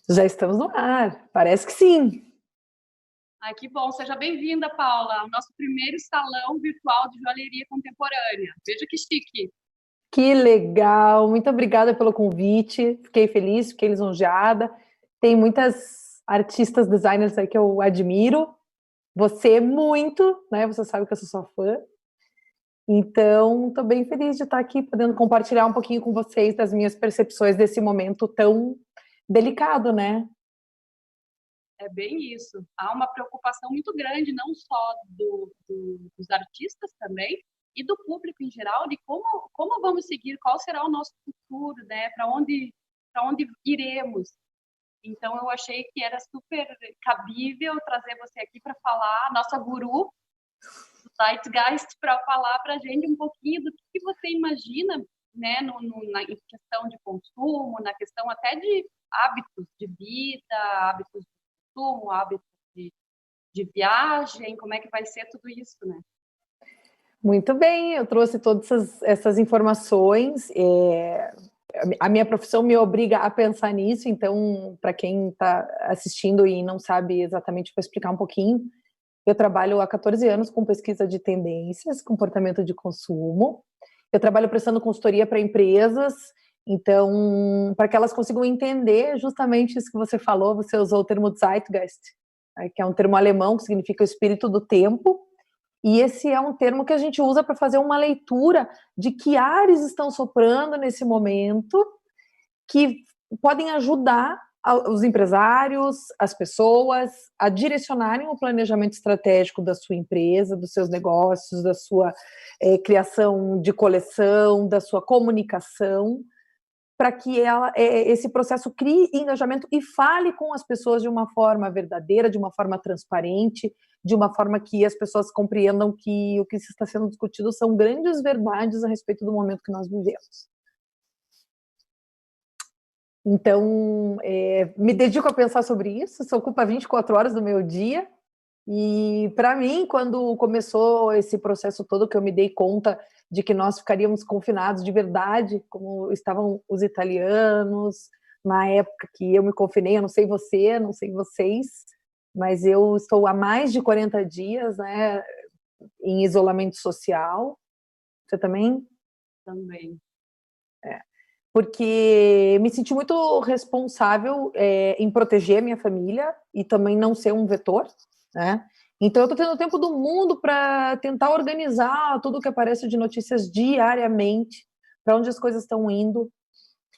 Já estamos no ar, parece que sim. Ai, que bom. Seja bem-vinda, Paula, ao nosso primeiro salão virtual de joalheria contemporânea. Veja que chique. Que legal, muito obrigada pelo convite, fiquei feliz, fiquei lisonjeada. Tem muitas artistas, designers aí que eu admiro, você muito, né? Você sabe que eu sou sua fã. Então, estou bem feliz de estar aqui podendo compartilhar um pouquinho com vocês das minhas percepções desse momento tão delicado, né? É bem isso. Há uma preocupação muito grande, não só dos artistas também, e do público em geral, de como vamos seguir, qual será o nosso futuro, né? Para onde iremos. Então, eu achei que era super cabível trazer você aqui para falar, nossa guru do Zeitgeist, para falar para a gente um pouquinho do que você imagina, né, na questão de consumo, na questão até de hábitos de vida, hábitos de consumo, hábitos de viagem, como é que vai ser tudo isso, né? Muito bem, eu trouxe todas essas informações. A minha profissão me obriga a pensar nisso, então, para quem está assistindo e não sabe exatamente, vou explicar um pouquinho. Eu trabalho há 14 anos com pesquisa de tendências, comportamento de consumo. Eu trabalho prestando consultoria para empresas, então, para que elas consigam entender justamente isso que você falou, você usou o termo Zeitgeist, né, que é um termo alemão que significa o espírito do tempo, e esse é um termo que a gente usa para fazer uma leitura de que ares estão soprando nesse momento que podem ajudar os empresários, as pessoas a direcionarem o planejamento estratégico da sua empresa, dos seus negócios, da sua criação de coleção, da sua comunicação, para que esse processo crie engajamento e fale com as pessoas de uma forma verdadeira, de uma forma transparente, de uma forma que as pessoas compreendam que o que está sendo discutido são grandes verdades a respeito do momento que nós vivemos. Então, me dedico a pensar sobre isso, isso ocupa 24 horas do meu dia, e para mim, quando começou esse processo todo, que eu me dei conta de que nós ficaríamos confinados de verdade, como estavam os italianos, na época que eu me confinei, eu não sei você, não sei vocês, mas eu estou há mais de 40 dias, né, em isolamento social. Você também? Também. Porque me senti muito responsável em proteger a minha família e também não ser um vetor, né? Então eu estou tendo o tempo do mundo para tentar organizar tudo que aparece de notícias diariamente, para onde as coisas estão indo.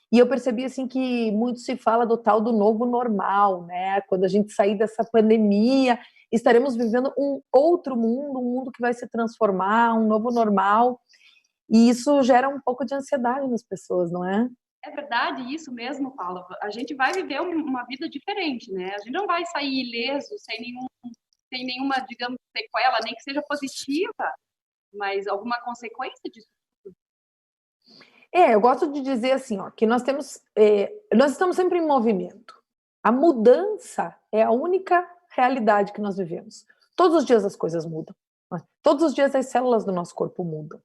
E eu percebi assim que muito se fala do tal do novo normal, né? Quando a gente sair dessa pandemia, estaremos vivendo um outro mundo, um mundo que vai se transformar, um novo normal. E isso gera um pouco de ansiedade nas pessoas, não é? É verdade isso mesmo, Paula. A gente vai viver uma vida diferente, né? A gente não vai sair ileso, sem nenhuma, digamos, sequela, nem que seja positiva, mas alguma consequência disso. Eu gosto de dizer assim, ó, que nós estamos sempre em movimento. A mudança é a única realidade que nós vivemos. Todos os dias as coisas mudam, né? Todos os dias as células do nosso corpo mudam.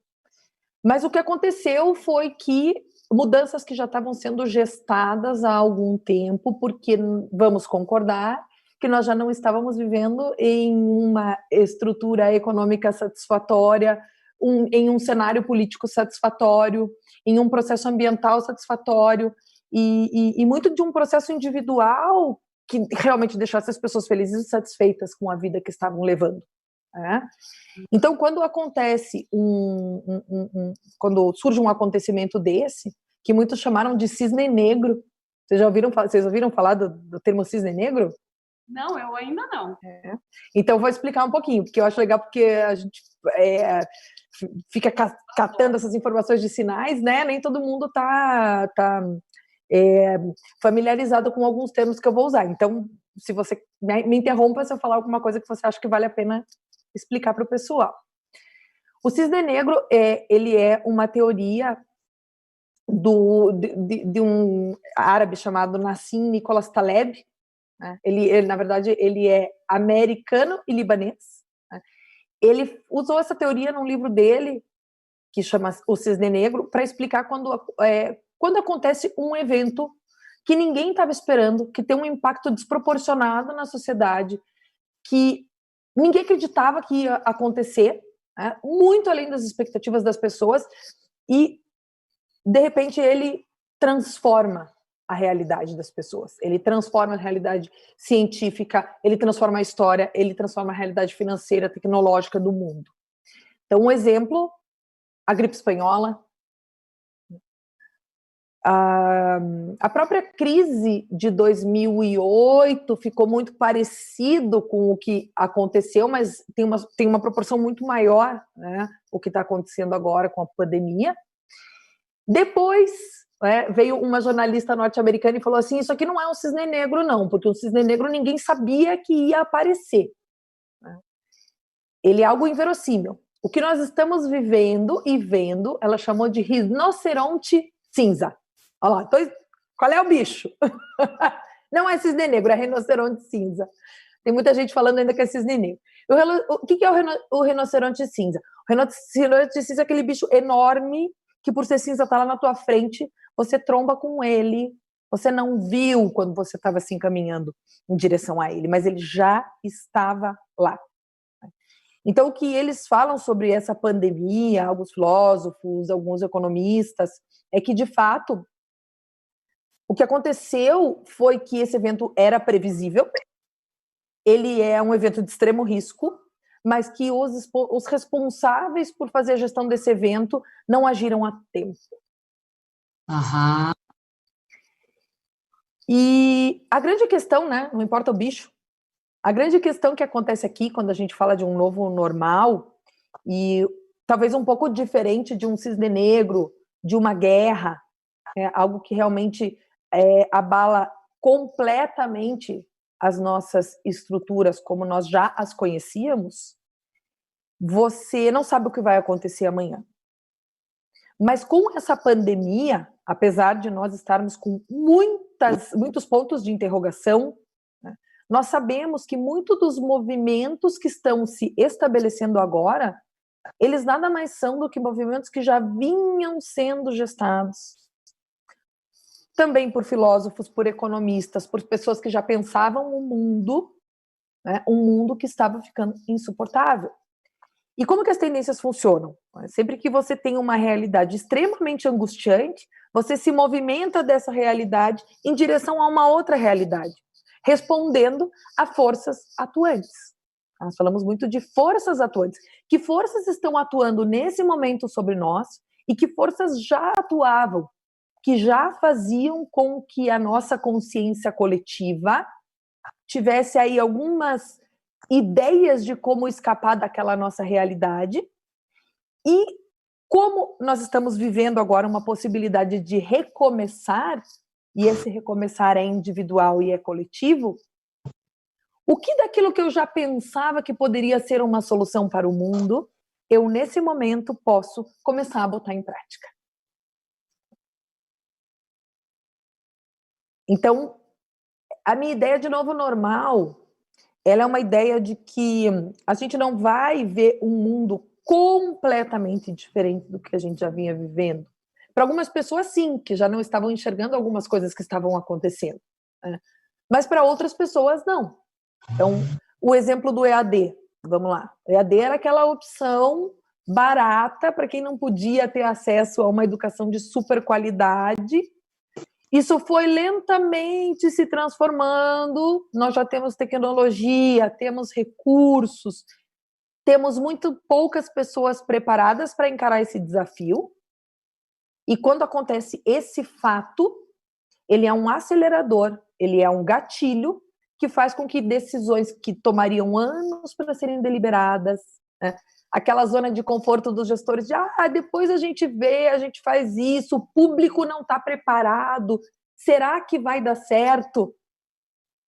Mas o que aconteceu foi que mudanças que já estavam sendo gestadas há algum tempo, porque vamos concordar que nós já não estávamos vivendo em uma estrutura econômica satisfatória, em um cenário político satisfatório, em um processo ambiental satisfatório, e muito de um processo individual que realmente deixasse as pessoas felizes e satisfeitas com a vida que estavam levando, né? Então, quando acontece quando surge um acontecimento desse, que muitos chamaram de cisne negro, vocês ouviram falar do termo cisne negro? Não, eu ainda não. Então, eu vou explicar um pouquinho, porque eu acho legal, porque a gente fica catando essas informações de sinais, né? Nem todo mundo está familiarizado com alguns termos que eu vou usar. Então, se você me interrompa se eu falar alguma coisa que você acha que vale a pena explicar para o pessoal. O cisne negro ele é uma teoria de um árabe chamado Nassim Nicholas Taleb, né? Ele, na verdade, ele é americano e libanês, né? Ele usou essa teoria num livro dele, que chama O Cisne Negro, para explicar quando acontece um evento que ninguém estava esperando, que tem um impacto desproporcionado na sociedade, que ninguém acreditava que ia acontecer, né? Muito além das expectativas das pessoas, e de repente ele transforma a realidade das pessoas, ele transforma a realidade científica, ele transforma a história, ele transforma a realidade financeira, tecnológica do mundo. Então, um exemplo, a gripe espanhola, a própria crise de 2008 ficou muito parecido com o que aconteceu, mas tem uma proporção muito maior, né, o que está acontecendo agora com a pandemia. Depois, né, veio uma jornalista norte-americana e falou assim, isso aqui não é um cisne negro não, porque o cisne negro ninguém sabia que ia aparecer. Ele é algo inverossímil. O que nós estamos vivendo e vendo, ela chamou de rinoceronte cinza. Olha lá, qual é o bicho? Não é cisne negro, é rinoceronte cinza. Tem muita gente falando ainda que é cisne negro. O que é o rinoceronte cinza? O rinoceronte cinza é aquele bicho enorme que por ser cinza está lá na tua frente, você tromba com ele, você não viu quando você estava assim caminhando em direção a ele, mas ele já estava lá. Então, o que eles falam sobre essa pandemia, alguns filósofos, alguns economistas, é que, de fato, o que aconteceu foi que esse evento era previsível, ele é um evento de extremo risco, mas que os responsáveis por fazer a gestão desse evento não agiram a tempo. Aham. E a grande questão, né, não importa o bicho, a grande questão que acontece aqui, quando a gente fala de um novo normal, e talvez um pouco diferente de um cisne negro, de uma guerra, algo que realmente abala completamente as nossas estruturas como nós já as conhecíamos, você não sabe o que vai acontecer amanhã. Mas com essa pandemia, apesar de nós estarmos com muitos pontos de interrogação, né, nós sabemos que muitos dos movimentos que estão se estabelecendo agora, eles nada mais são do que movimentos que já vinham sendo gestados. Também por filósofos, por economistas, por pessoas que já pensavam o mundo, né, um mundo que estava ficando insuportável. E como que as tendências funcionam? Sempre que você tem uma realidade extremamente angustiante, você se movimenta dessa realidade em direção a uma outra realidade, respondendo a forças atuantes. Nós falamos muito de forças atuantes. Que forças estão atuando nesse momento sobre nós e que forças já atuavam, que já faziam com que a nossa consciência coletiva tivesse aí algumas ideias de como escapar daquela nossa realidade, e como nós estamos vivendo agora uma possibilidade de recomeçar, e esse recomeçar é individual e é coletivo, o que daquilo que eu já pensava que poderia ser uma solução para o mundo, eu nesse momento posso começar a botar em prática. Então, a minha ideia de novo normal, ela é uma ideia de que a gente não vai ver um mundo completamente diferente do que a gente já vinha vivendo. Para algumas pessoas, sim, que já não estavam enxergando algumas coisas que estavam acontecendo, né? Mas para outras pessoas, não. Então, o exemplo do EAD, vamos lá. O EAD era aquela opção barata para quem não podia ter acesso a uma educação de super qualidade. Isso foi lentamente se transformando, nós já temos tecnologia, temos recursos, temos muito poucas pessoas preparadas para encarar esse desafio, e quando acontece esse fato, ele é um acelerador, ele é um gatilho que faz com que decisões que tomariam anos para serem deliberadas, né, aquela zona de conforto dos gestores de depois a gente vê, a gente faz isso, o público não está preparado, será que vai dar certo?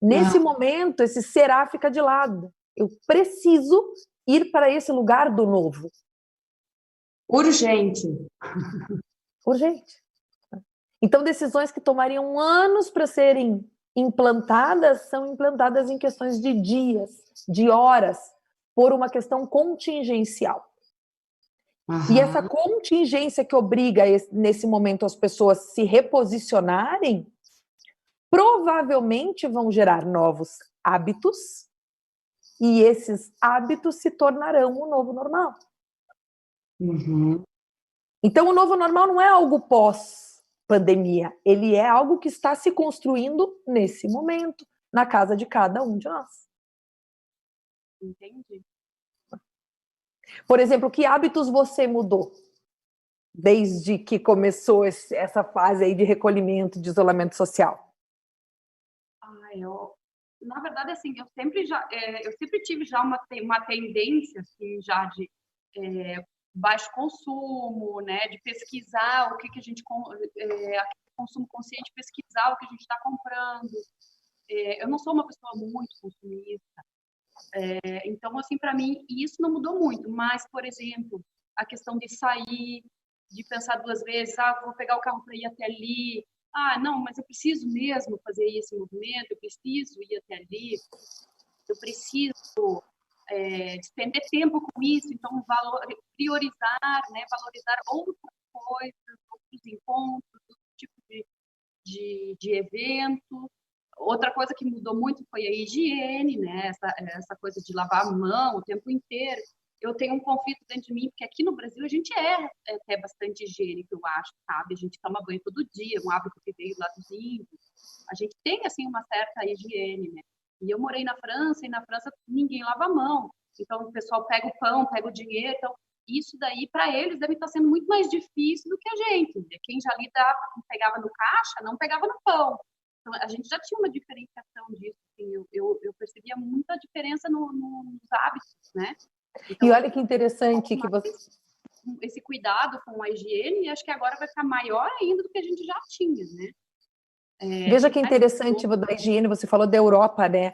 Nesse momento, esse será fica de lado. Eu preciso ir para esse lugar do novo. Urgente. Urgente. Então, decisões que tomariam anos para serem implantadas, são implantadas em questões de dias, de horas, por uma questão contingencial. E essa contingência que obriga, nesse momento, as pessoas se reposicionarem, provavelmente vão gerar novos hábitos, e esses hábitos se tornarão o novo normal. Uhum. Então, o novo normal não é algo pós-pandemia, ele é algo que está se construindo nesse momento, na casa de cada um de nós. Entendi. Por exemplo, que hábitos você mudou desde que começou essa fase aí de recolhimento, de isolamento social? Na verdade, assim, eu sempre tive já uma tendência, assim, já de baixo consumo, né, de pesquisar o que a gente consumo consciente, pesquisar o que a gente está comprando. Eu não sou uma pessoa muito consumista, então, assim, para mim isso não mudou muito. Mas, por exemplo, a questão de sair, de pensar duas vezes, vou pegar o carro para ir até ali. Não, mas eu preciso mesmo fazer esse movimento, eu preciso ir até ali, eu preciso despender tempo com isso, então priorizar, né, valorizar outras coisas, outros encontros, outro tipo de evento. Outra coisa que mudou muito foi a higiene, né, essa coisa de lavar a mão o tempo inteiro. Eu tenho um conflito dentro de mim, porque aqui no Brasil a gente é até bastante higiênico, eu acho, sabe? A gente toma banho todo dia, um hábito que veio lá dos índios. A gente tem, assim, uma certa higiene, né? E eu morei na França, e na França ninguém lava a mão. Então, o pessoal pega o pão, pega o dinheiro. Então, isso daí, para eles, deve estar sendo muito mais difícil do que a gente. Quem já lidava, pegava no caixa, não pegava no pão. Então, a gente já tinha uma diferenciação disso. Assim, eu percebia muita diferença nos hábitos, né? Então, e olha que interessante que você... Esse cuidado com a higiene, acho que agora vai ficar maior ainda do que a gente já tinha, né? Veja que interessante da higiene, você falou da Europa, né?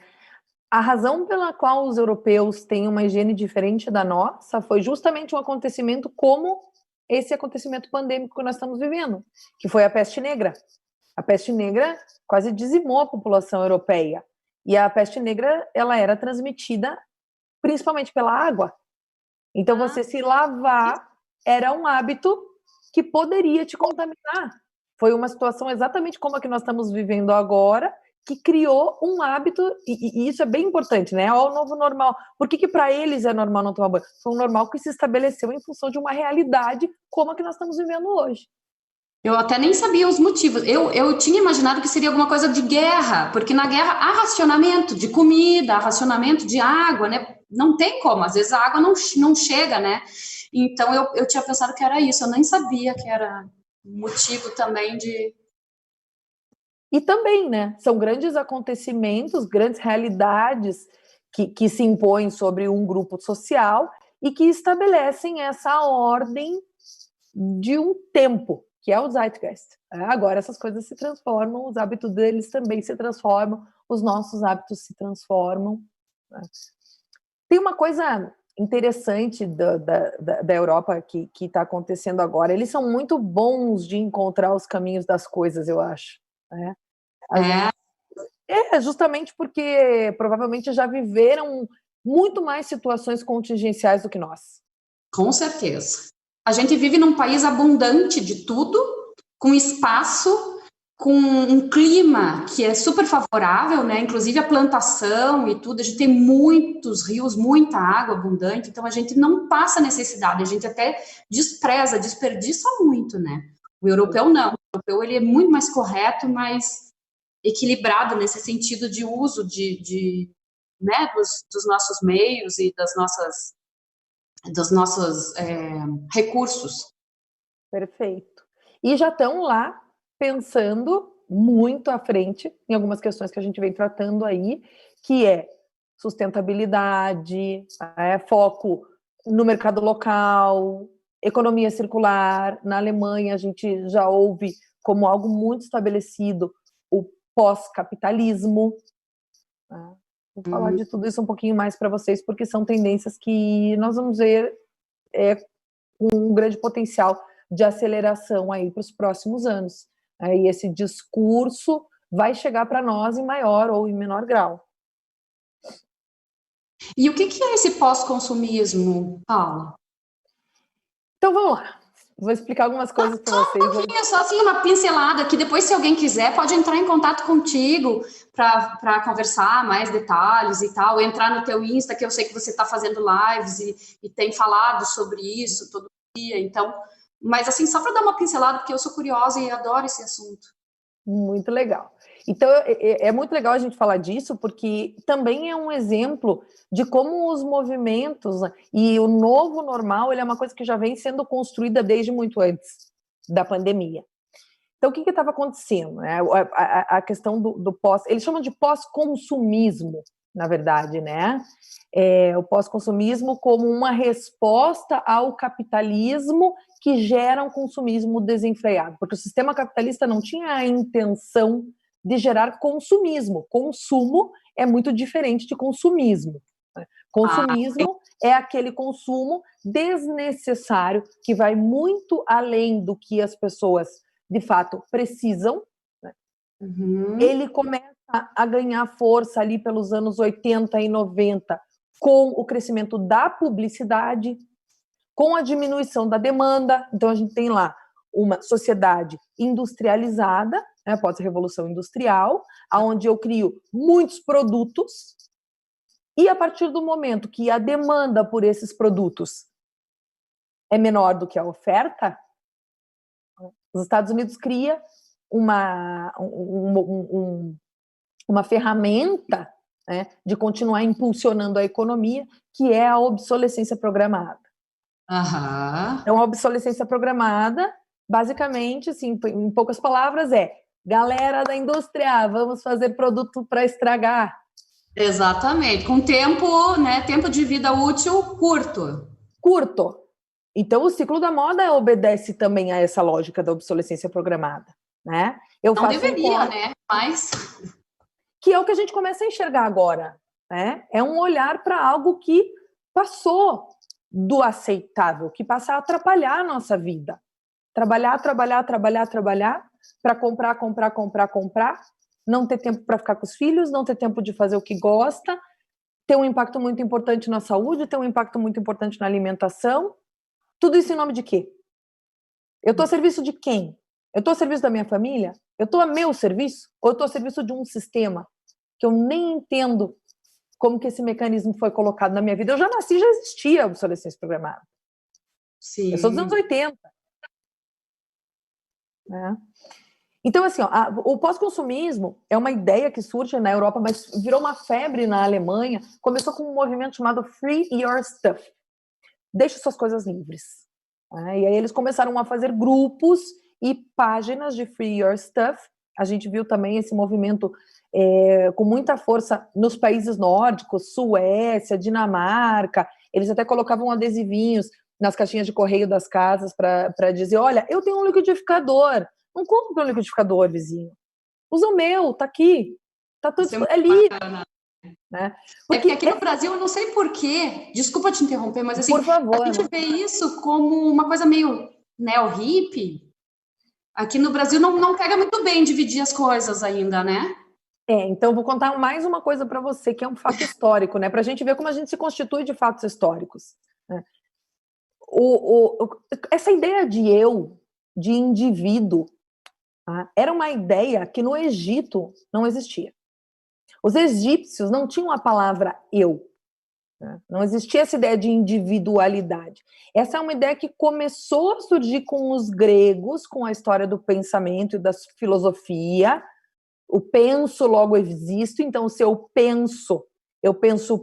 A razão pela qual os europeus têm uma higiene diferente da nossa foi justamente um acontecimento como esse acontecimento pandêmico que nós estamos vivendo, que foi a peste negra. A peste negra quase dizimou a população europeia. E a peste negra, ela era transmitida principalmente pela água. Então, você se lavar era um hábito que poderia te contaminar. Foi uma situação exatamente como a que nós estamos vivendo agora, que criou um hábito, e isso é bem importante, né? Ó, o novo normal. Por que para eles é normal não tomar banho? Foi um normal que se estabeleceu em função de uma realidade como a que nós estamos vivendo hoje. Eu até nem sabia os motivos. Eu tinha imaginado que seria alguma coisa de guerra, porque na guerra há racionamento de comida, há racionamento de água, né? Não tem como, às vezes a água não chega, né? Então eu tinha pensado que era isso, eu nem sabia que era motivo também de... E também, né? São grandes acontecimentos, grandes realidades que se impõem sobre um grupo social e que estabelecem essa ordem de um tempo, que é o Zeitgeist. Agora essas coisas se transformam, os hábitos deles também se transformam, os nossos hábitos se transformam. Tem uma coisa interessante da Europa que está acontecendo agora. Eles são muito bons de encontrar os caminhos das coisas, eu acho. Né? Justamente porque provavelmente já viveram muito mais situações contingenciais do que nós. Com certeza. A gente vive num país abundante de tudo, com espaço, com um clima que é super favorável, né? Inclusive a plantação e tudo. A gente tem muitos rios, muita água abundante, então a gente não passa necessidade, a gente até despreza, desperdiça muito, né? O europeu não. O europeu ele é muito mais correto, mais equilibrado nesse sentido de uso né, dos nossos meios e dos nossos recursos. Perfeito. E já estão lá pensando muito à frente em algumas questões que a gente vem tratando aí, que é sustentabilidade, foco no mercado local, economia circular. Na Alemanha, a gente já ouve como algo muito estabelecido o pós-capitalismo. Vou falar de tudo isso um pouquinho mais para vocês, porque são tendências que nós vamos ver com um grande potencial de aceleração aí para os próximos anos. E esse discurso vai chegar para nós em maior ou em menor grau. E o que é esse pós-consumismo, Paula? Então vamos lá. vou explicar algumas coisas para vocês. Um pouquinho, só assim, uma pincelada, que depois, se alguém quiser, pode entrar em contato contigo para conversar mais detalhes e tal, entrar no teu Insta, que eu sei que você está fazendo lives e tem falado sobre isso todo dia, então, mas assim, só para dar uma pincelada, porque eu sou curiosa e adoro esse assunto. Muito legal. Então, é muito legal a gente falar disso, porque também é um exemplo de como os movimentos, né, e o novo normal, ele é uma coisa que já vem sendo construída desde muito antes da pandemia. Então, o que estava acontecendo? Né? A questão do pós... Eles chamam de pós-consumismo, na verdade, né? O pós-consumismo como uma resposta ao capitalismo que gera um consumismo desenfreado, porque o sistema capitalista não tinha a intenção de gerar consumismo. Consumo é muito diferente de consumismo. Consumismo é aquele consumo desnecessário que vai muito além do que as pessoas de fato precisam. Né? Ele começa a ganhar força ali pelos anos 80 e 90 com o crescimento da publicidade, com a diminuição da demanda. Então a gente tem lá uma sociedade industrializada, né, pós-revolução industrial, onde eu crio muitos produtos, e a partir do momento que a demanda por esses produtos é menor do que a oferta, os Estados Unidos cria uma ferramenta, né, de continuar impulsionando a economia, que é a obsolescência programada. Então, a obsolescência programada, basicamente, assim, em poucas palavras, galera da indústria, vamos fazer produto para estragar. Exatamente, com tempo, né, tempo de vida útil curto. Então, o ciclo da moda obedece também a essa lógica da obsolescência programada, né? Não deveria, né? Mas... Que é o que a gente começa a enxergar agora, né? É um olhar para algo que passou do aceitável, que passa a atrapalhar a nossa vida. Trabalhar para comprar, não ter tempo para ficar com os filhos, não ter tempo de fazer o que gosta, ter um impacto muito importante na saúde, ter um impacto muito importante na alimentação. Tudo isso em nome de quê? Eu estou a serviço de quem? Eu estou a serviço da minha família? Eu estou a meu serviço? Ou eu estou a serviço de um sistema que eu nem entendo como que esse mecanismo foi colocado na minha vida? Eu já nasci, já existia a obsolescência programada. Sim. Eu sou dos anos 80. Né? Então, assim, o pós-consumismo é uma ideia que surge na Europa, mas virou uma febre na Alemanha. Começou com um movimento chamado Free Your Stuff. Deixe suas coisas livres. Né? E aí eles começaram a fazer grupos e páginas de Free Your Stuff. A gente viu também esse movimento com muita força nos países nórdicos, Suécia, Dinamarca. Eles até colocavam adesivinhos nas caixinhas de correio das casas para dizer, olha, eu tenho um liquidificador, não compra um liquidificador, vizinho. Usa o meu, tá aqui. Tá tudo ali. Né? Porque aqui no Brasil, eu não sei porquê, desculpa te interromper, mas assim, por favor, a gente vê isso como uma coisa meio neo-hippie. Aqui no Brasil não pega muito bem dividir as coisas ainda, né? Então vou contar mais uma coisa para você, que é um fato histórico, né? Para a gente ver como a gente se constitui de fatos históricos. Né? Essa ideia de eu, de indivíduo, tá? Era uma ideia que no Egito não existia. Os egípcios não tinham a palavra eu. Né? Não existia essa ideia de individualidade. Essa é uma ideia que começou a surgir com os gregos, com a história do pensamento e da filosofia. O penso, logo existo. Então, se eu penso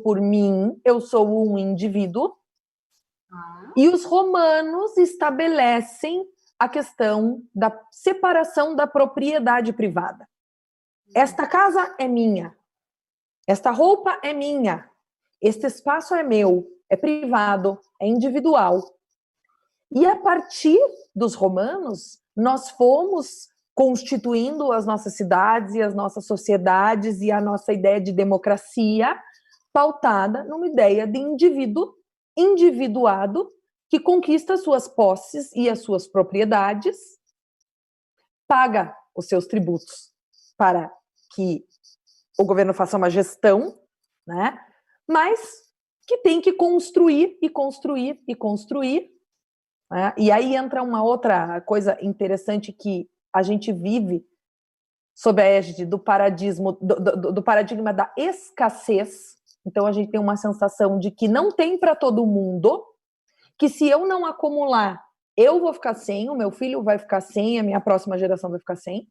por mim, eu sou um indivíduo. E os romanos estabelecem a questão da separação da propriedade privada. Esta casa é minha. Esta roupa é minha. Este espaço é meu. É privado. É individual. E a partir dos romanos, nós fomos constituindo as nossas cidades e as nossas sociedades e a nossa ideia de democracia pautada numa ideia de indivíduo individuado que conquista suas posses e as suas propriedades, paga os seus tributos para que o governo faça uma gestão, né? Mas que tem que construir né? E aí entra uma outra coisa interessante que a gente vive sob a égide do paradigma da escassez. Então, a gente tem uma sensação de que não tem para todo mundo, que se eu não acumular, eu vou ficar sem, o meu filho vai ficar sem, a minha próxima geração vai ficar sem.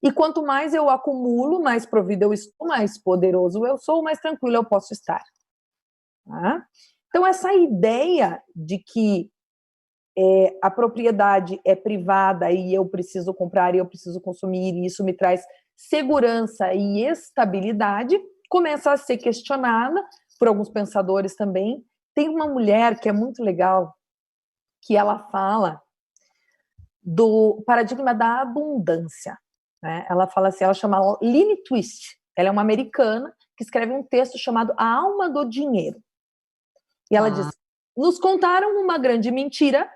E quanto mais eu acumulo, mais provido eu estou, mais poderoso eu sou, mais tranquilo eu posso estar. Tá? Então, essa ideia de que a propriedade é privada e eu preciso comprar e eu preciso consumir e isso me traz segurança e estabilidade, começa a ser questionada por alguns pensadores também. Tem uma mulher que é muito legal, que ela fala do paradigma da abundância, né? Ela fala assim, ela chama Lynne Twist, ela é uma americana que escreve um texto chamado A Alma do Dinheiro. E ela diz, nos contaram uma grande mentira,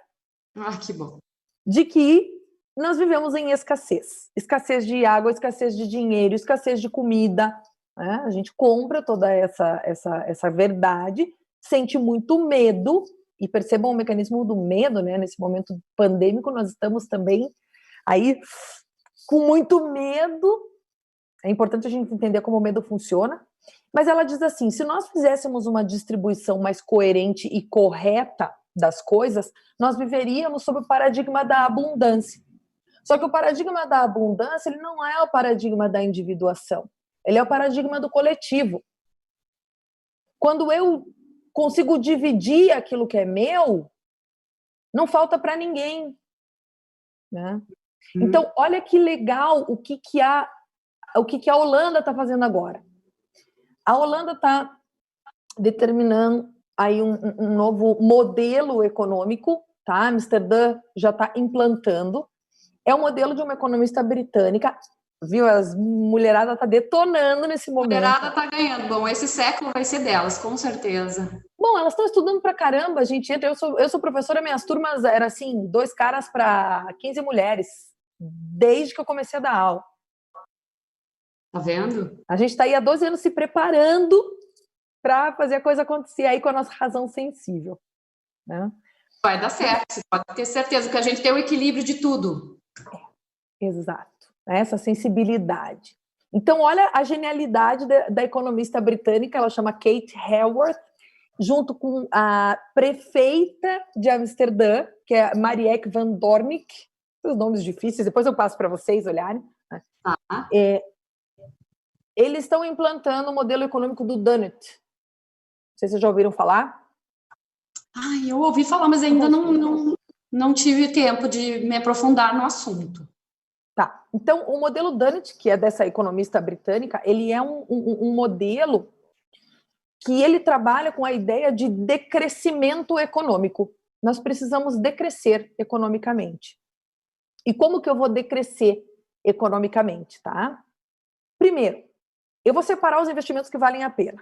que bom, de que nós vivemos em escassez. Escassez de água, escassez de dinheiro, escassez de comida, né? A gente compra toda essa verdade, sente muito medo, e percebam o mecanismo do medo, né? Nesse momento pandêmico, nós estamos também aí com muito medo. É importante a gente entender como o medo funciona. Mas ela diz assim, se nós fizéssemos uma distribuição mais coerente e correta das coisas, nós viveríamos sob o paradigma da abundância. Só que o paradigma da abundância, ele não é o paradigma da individuação. Ele é o paradigma do coletivo. Quando eu consigo dividir aquilo que é meu, não falta para ninguém, né? Então, olha que legal o que a Holanda está fazendo agora. A Holanda está determinando aí um novo modelo econômico, tá? Amsterdã já está implantando. É um modelo de uma economista britânica, viu? As mulherada tá detonando nesse momento. Mulherada tá ganhando. Bom, esse século vai ser delas, com certeza. Bom, elas estão estudando pra caramba, a gente entra, eu sou professora, minhas turmas eram assim, 2 caras para 15 mulheres, desde que eu comecei a dar aula. Tá vendo? A gente está aí há 12 anos se preparando para fazer a coisa acontecer aí com a nossa razão sensível, né? Vai dar certo, você pode ter certeza que a gente tem o equilíbrio de tudo. Exato, essa sensibilidade. Então, olha a genialidade da economista britânica, ela chama Kate Raworth, junto com a prefeita de Amsterdã, que é Marieke van Doornik, os nomes difíceis, depois eu passo para vocês olharem. Tá. Eles estão implantando o modelo econômico do Donut. Não sei se vocês já ouviram falar. Eu ouvi falar, mas ainda não tive tempo de me aprofundar no assunto. Tá, então o modelo Donut, que é dessa economista britânica, ele é um modelo que ele trabalha com a ideia de decrescimento econômico. Nós precisamos decrescer economicamente. E como que eu vou decrescer economicamente, tá? Primeiro, eu vou separar os investimentos que valem a pena.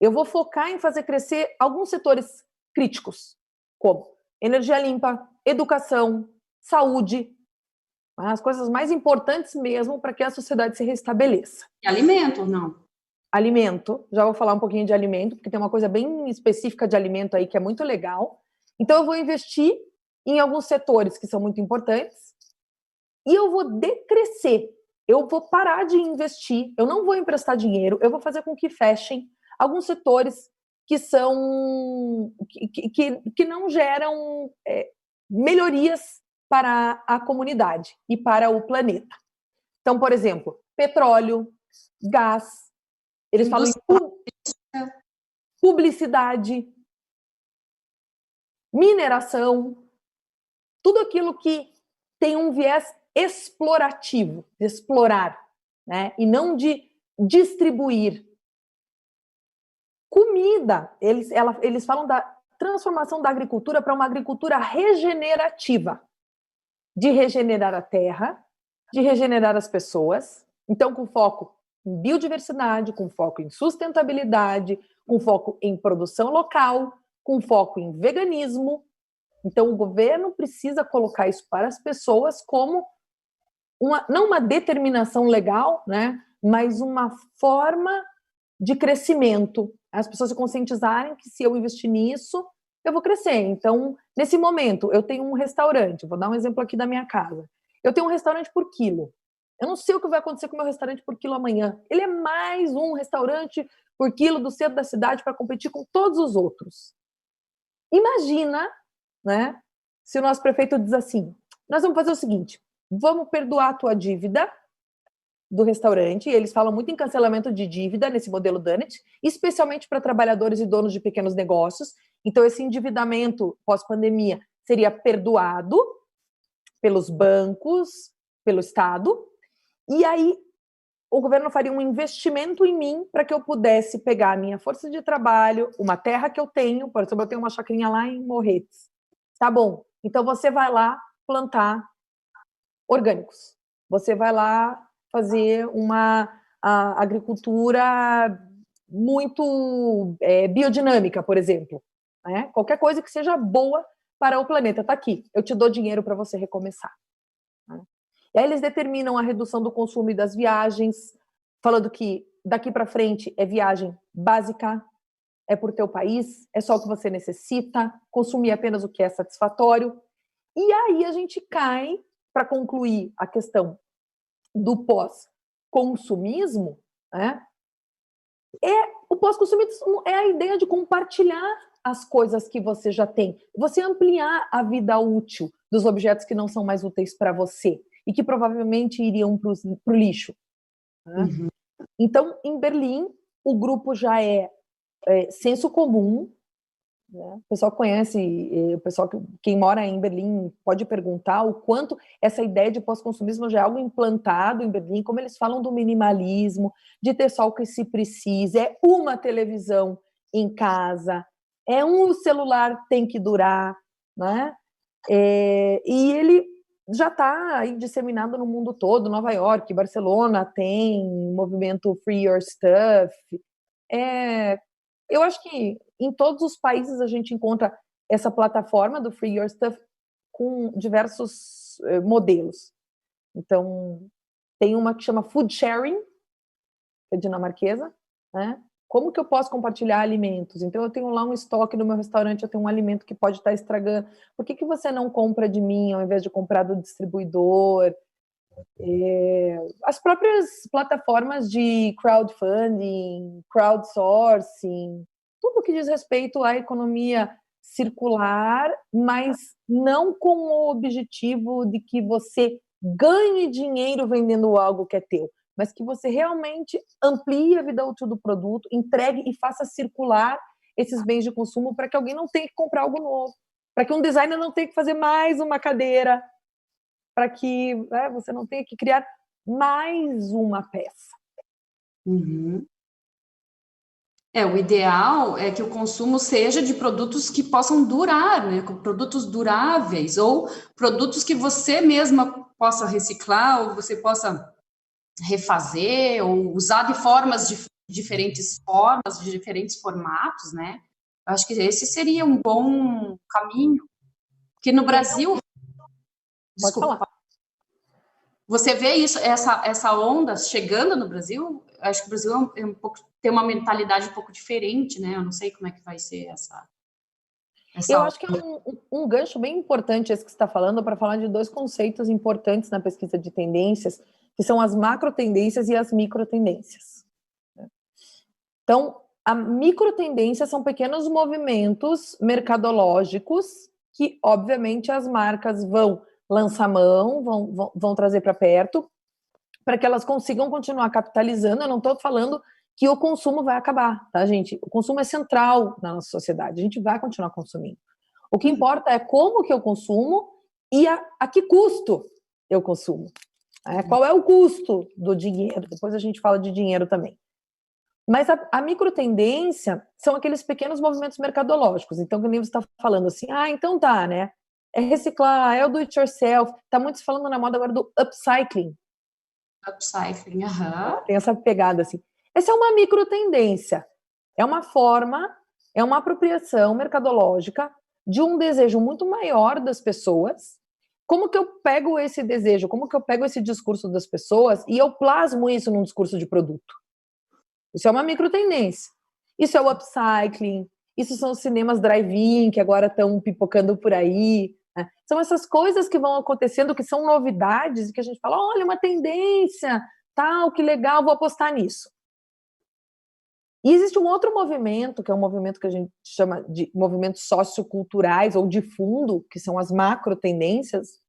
Eu vou focar em fazer crescer alguns setores críticos, como energia limpa, educação, saúde, as coisas mais importantes mesmo para que a sociedade se restabeleça. E alimento, não? Alimento, já vou falar um pouquinho de alimento, porque tem uma coisa bem específica de alimento aí que é muito legal. Então eu vou investir em alguns setores que são muito importantes e eu vou decrescer. Eu vou parar de investir, eu não vou emprestar dinheiro, eu vou fazer com que fechem alguns setores que são que não geram melhorias para a comunidade e para o planeta. Então, por exemplo, petróleo, gás, eles falam em publicidade, mineração, tudo aquilo que tem um viés explorativo, de explorar, né? E não de distribuir. Comida, eles falam da transformação da agricultura para uma agricultura regenerativa, de regenerar a terra, de regenerar as pessoas, então com foco em biodiversidade, com foco em sustentabilidade, com foco em produção local, com foco em veganismo. Então o governo precisa colocar isso para as pessoas como não uma determinação legal, né, mas uma forma de crescimento. As pessoas se conscientizarem que se eu investir nisso, eu vou crescer. Então, nesse momento, eu tenho um restaurante, vou dar um exemplo aqui da minha casa. Eu tenho um restaurante por quilo. Eu não sei o que vai acontecer com o meu restaurante por quilo amanhã. Ele é mais um restaurante por quilo do centro da cidade para competir com todos os outros. Imagina, né, se o nosso prefeito diz assim, nós vamos fazer o seguinte, vamos perdoar a tua dívida do restaurante, e eles falam muito em cancelamento de dívida nesse modelo Dunnett, especialmente para trabalhadores e donos de pequenos negócios. Então, esse endividamento pós-pandemia seria perdoado pelos bancos, pelo Estado, e aí o governo faria um investimento em mim para que eu pudesse pegar a minha força de trabalho, uma terra que eu tenho, por exemplo, eu tenho uma chacrinha lá em Morretes. Tá bom, então você vai lá plantar orgânicos. Você vai lá fazer uma agricultura muito biodinâmica, por exemplo. Né? Qualquer coisa que seja boa para o planeta. Está aqui, eu te dou dinheiro para você recomeçar. Né? E aí eles determinam a redução do consumo e das viagens, falando que daqui para frente é viagem básica, é por teu país, é só o que você necessita, consumir apenas o que é satisfatório. E aí a gente cai, para concluir a questão do pós-consumismo, né? O pós-consumismo é a ideia de compartilhar as coisas que você já tem, você ampliar a vida útil dos objetos que não são mais úteis para você e que provavelmente iriam para o lixo. Né? Uhum. Então, em Berlim, o grupo já é senso comum. Né? O pessoal conhece, o pessoal quem mora em Berlim pode perguntar o quanto essa ideia de pós-consumismo já é algo implantado em Berlim, como eles falam do minimalismo, de ter só o que se precisa, é uma televisão em casa, é um celular tem que durar, né? E ele já está aí disseminado no mundo todo, Nova York, Barcelona tem movimento Free Your Stuff. Eu acho que em todos os países a gente encontra essa plataforma do Free Your Stuff com diversos modelos. Então, tem uma que chama Food Sharing, que é dinamarquesa, né? Como que eu posso compartilhar alimentos? Então, eu tenho lá um estoque no meu restaurante, eu tenho um alimento que pode estar estragando. Por que você não compra de mim ao invés de comprar do distribuidor? As próprias plataformas de crowdfunding, crowdsourcing, tudo que diz respeito à economia circular, mas não com o objetivo de que você ganhe dinheiro vendendo algo que é teu, mas que você realmente amplie a vida útil do produto, entregue e faça circular esses bens de consumo para que alguém não tenha que comprar algo novo, para que um designer não tenha que fazer mais uma cadeira, para que você não tenha que criar mais uma peça. Uhum. O ideal é que o consumo seja de produtos que possam durar, né? Produtos duráveis, ou produtos que você mesma possa reciclar, ou você possa refazer, ou usar de diferentes formas, de diferentes formatos, né? Eu acho que esse seria um bom caminho. Porque no Brasil... Desculpa. Falar. Você vê isso, essa onda chegando no Brasil? Acho que o Brasil tem uma mentalidade um pouco diferente, né? Eu não sei como é que vai ser essa Eu acho que é um gancho bem importante esse que você está falando para falar de dois conceitos importantes na pesquisa de tendências, que são as macro-tendências e as micro-tendências. Então, a micro-tendência são pequenos movimentos mercadológicos que, obviamente, as marcas vão lançar mão, vão trazer para perto, para que elas consigam continuar capitalizando. Eu não estou falando que o consumo vai acabar, tá, gente? O consumo é central na nossa sociedade, a gente vai continuar consumindo. O que importa é como que eu consumo e a que custo eu consumo. Qual é o custo do dinheiro? Depois a gente fala de dinheiro também. Mas a microtendência são aqueles pequenos movimentos mercadológicos. Então, que nem você está falando assim, então tá, né? É reciclar, é o do it yourself. Tá muito se falando na moda agora do upcycling. Upcycling, aham. Tem essa pegada assim. Essa é uma microtendência. É uma forma, é uma apropriação mercadológica de um desejo muito maior das pessoas. Como que eu pego esse desejo? Como que eu pego esse discurso das pessoas e eu plasmo isso num discurso de produto? Isso é uma microtendência. Isso é o upcycling, isso são os cinemas drive-in, que agora estão pipocando por aí, né? São essas coisas que vão acontecendo, que são novidades, e que a gente fala, olha, uma tendência, tal, que legal, vou apostar nisso. E existe um outro movimento, que é um movimento que a gente chama de movimentos socioculturais ou de fundo, que são as macro tendências,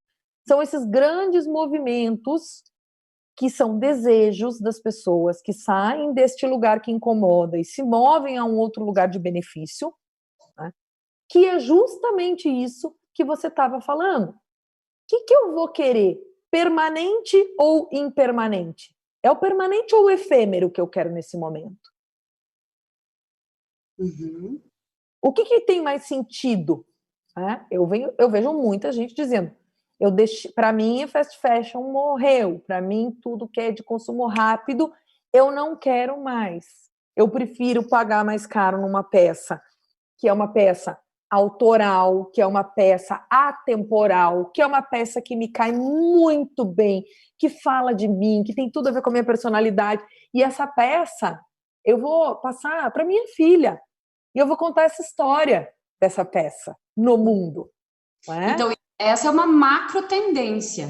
são esses grandes movimentos que são desejos das pessoas que saem deste lugar que incomoda e se movem a um outro lugar de benefício, né? Que é justamente isso que você estava falando. O que eu vou querer? Permanente ou impermanente? É o permanente ou o efêmero que eu quero nesse momento? Uhum. O que tem mais sentido? Eu vejo muita gente dizendo, para mim a fast fashion morreu, para mim tudo que é de consumo rápido, eu não quero mais. Eu prefiro pagar mais caro numa peça, que é uma peça autoral, que é uma peça atemporal, que é uma peça que me cai muito bem, que fala de mim, que tem tudo a ver com a minha personalidade. E essa peça eu vou passar para minha filha. E eu vou contar essa história dessa peça no mundo. Não é? Então, essa é uma macro tendência.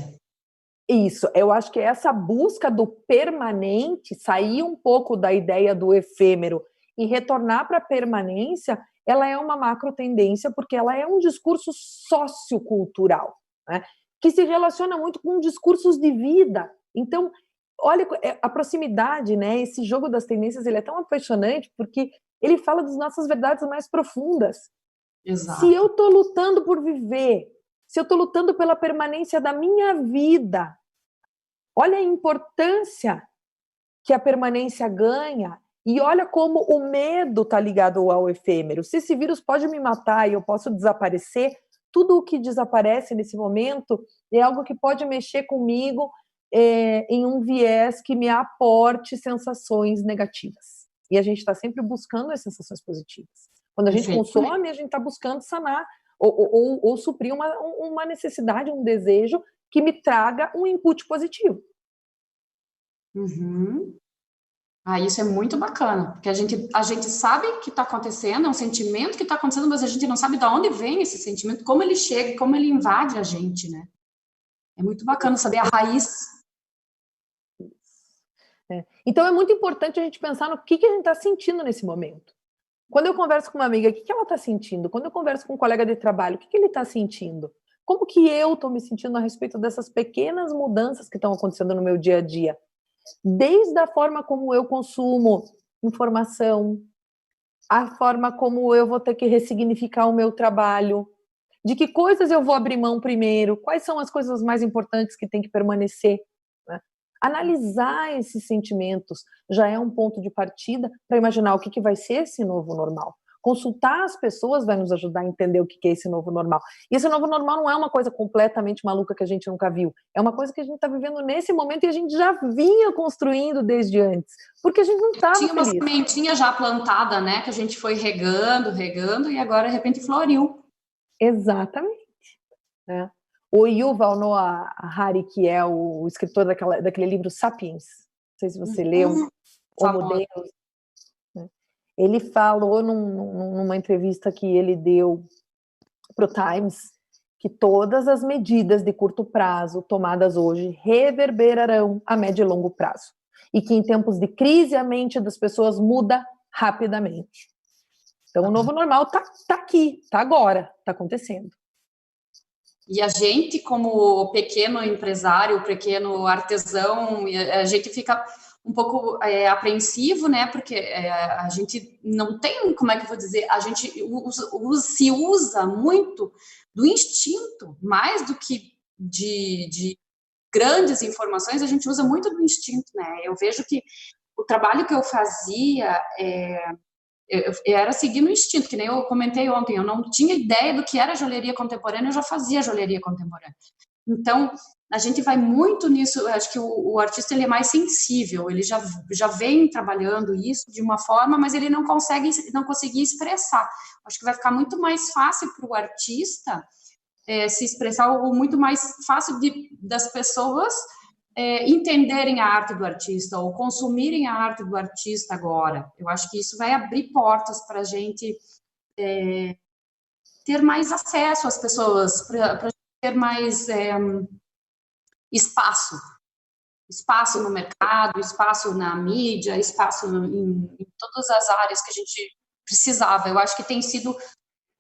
Isso, eu acho que essa busca do permanente, sair um pouco da ideia do efêmero e retornar para a permanência, ela é uma macro tendência porque ela é um discurso sociocultural, né? Que se relaciona muito com discursos de vida. Então, olha a proximidade, né? Esse jogo das tendências, ele é tão apaixonante porque ele fala das nossas verdades mais profundas. Exato. Se eu estou lutando por viver, se eu estou lutando pela permanência da minha vida, olha a importância que a permanência ganha e olha como o medo está ligado ao efêmero. Se esse vírus pode me matar e eu posso desaparecer, tudo o que desaparece nesse momento é algo que pode mexer comigo em um viés que me aporte sensações negativas. E a gente está sempre buscando as sensações positivas. Quando a gente consome, a gente está buscando sanar ou suprir uma necessidade, um desejo que me traga um input positivo. Uhum. Isso é muito bacana, porque a gente sabe que está acontecendo, é um sentimento que está acontecendo, mas a gente não sabe de onde vem esse sentimento, como ele chega, como ele invade a gente, né? É muito bacana saber a raiz. Então é muito importante a gente pensar no que a gente está sentindo nesse momento. Quando eu converso com uma amiga, o que ela está sentindo? Quando eu converso com um colega de trabalho, o que ele está sentindo? Como que eu estou me sentindo a respeito dessas pequenas mudanças que estão acontecendo no meu dia a dia? Desde a forma como eu consumo informação, a forma como eu vou ter que ressignificar o meu trabalho, de que coisas eu vou abrir mão primeiro, quais são as coisas mais importantes que tem que permanecer, né? Analisar esses sentimentos já é um ponto de partida para imaginar o que vai ser esse novo normal. Consultar as pessoas vai nos ajudar a entender o que é esse novo normal. E esse novo normal não é uma coisa completamente maluca que a gente nunca viu. É uma coisa que a gente está vivendo nesse momento e a gente já vinha construindo desde antes. Porque a gente não estava feliz. Tinha uma sementinha já plantada, né? Que a gente foi regando e agora, de repente, floriu. Exatamente. Né? O Yuval Noah Harari, que é o escritor daquele livro Sapiens, não sei se você leu, Homo Deus, né? Ele falou numa entrevista que ele deu para o Times que todas as medidas de curto prazo tomadas hoje reverberarão a médio e longo prazo. E que em tempos de crise a mente das pessoas muda rapidamente. Então o novo normal tá aqui, tá agora, tá acontecendo. E a gente, como pequeno empresário, pequeno artesão, a gente fica um pouco apreensivo, né? Porque a gente não tem, como é que eu vou dizer, a gente se usa muito do instinto, mais do que de grandes informações, a gente usa muito do instinto, né? Eu vejo que o trabalho que eu fazia eu era seguindo o instinto, que nem eu comentei ontem, eu não tinha ideia do que era joalheria contemporânea, eu já fazia joalheria contemporânea. Então, a gente vai muito nisso, eu acho que o artista ele é mais sensível, ele já vem trabalhando isso de uma forma, mas ele não conseguia expressar. Acho que vai ficar muito mais fácil para o artista se expressar, ou muito mais fácil das pessoas entenderem a arte do artista ou consumirem a arte do artista agora. Eu acho que isso vai abrir portas para a gente ter mais acesso às pessoas, para ter mais espaço no mercado, espaço na mídia, espaço em todas as áreas que a gente precisava. Eu acho que tem sido,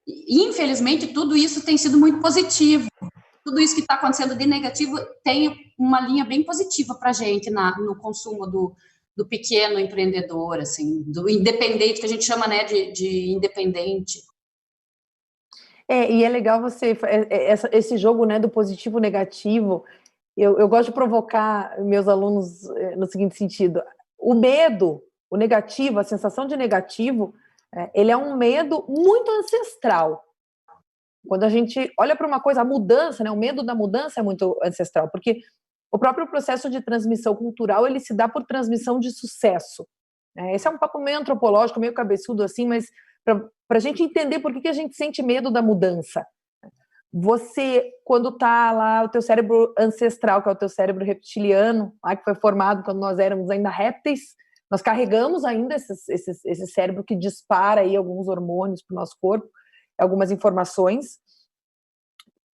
infelizmente, tudo isso tem sido muito positivo. Tudo isso que está acontecendo de negativo tem uma linha bem positiva para a gente no consumo do pequeno empreendedor, assim, do independente, que a gente chama, né, de independente. E é legal esse jogo, né, do positivo e negativo. Eu gosto de provocar meus alunos no seguinte sentido: o medo, o negativo, a sensação de negativo, ele é um medo muito ancestral. Quando a gente olha para uma coisa, a mudança, né, o medo da mudança é muito ancestral, porque o próprio processo de transmissão cultural, ele se dá por transmissão de sucesso. Esse é um papo meio antropológico, meio cabeçudo assim, mas para a gente entender por que a gente sente medo da mudança. Você, quando está lá, o teu cérebro ancestral, que é o teu cérebro reptiliano, lá que foi formado quando nós éramos ainda répteis, nós carregamos ainda esse cérebro que dispara aí alguns hormônios para o nosso corpo, algumas informações.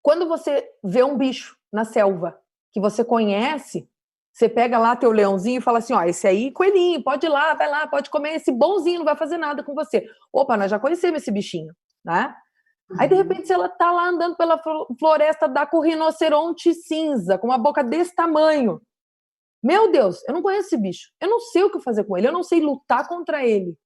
Quando você vê um bicho na selva que você conhece, você pega lá teu leãozinho e fala assim, ó, esse aí, coelhinho, pode ir lá, vai lá, pode comer, esse bonzinho não vai fazer nada com você. Opa, nós já conhecemos esse bichinho, né? Aí, de repente, se ela tá lá andando pela floresta, dá com o rinoceronte cinza, com uma boca desse tamanho. Meu Deus, eu não conheço esse bicho. Eu não sei o que fazer com ele, eu não sei lutar contra ele.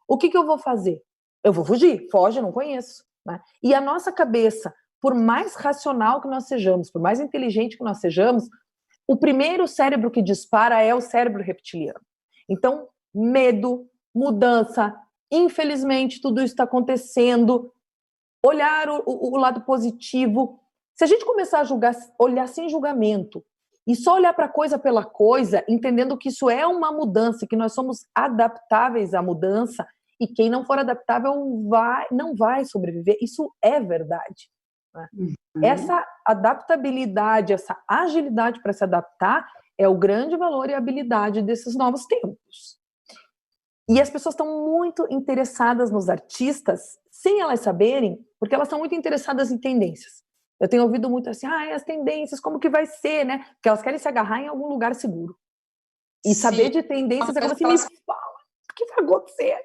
O que eu vou fazer? Eu vou fugir. Foge, eu não conheço. Né? E a nossa cabeça, por mais racional que nós sejamos, por mais inteligente que nós sejamos, o primeiro cérebro que dispara é o cérebro reptiliano. Então, medo, mudança, infelizmente, tudo isso está acontecendo. Olhar o lado positivo. Se a gente começar a julgar, olhar sem julgamento, e só olhar para a coisa pela coisa, entendendo que isso é uma mudança, que nós somos adaptáveis à mudança, e quem não for adaptável não vai sobreviver. Isso é verdade. Né? Essa adaptabilidade, essa agilidade para se adaptar é o grande valor e habilidade desses novos tempos. E as pessoas estão muito interessadas nos artistas, sem elas saberem, porque elas estão muito interessadas em tendências. Eu tenho ouvido muito assim, as tendências, como que vai ser, né? Porque elas querem se agarrar em algum lugar seguro. E Sim. Saber de tendências é como assim, me fala, o que vai acontecer?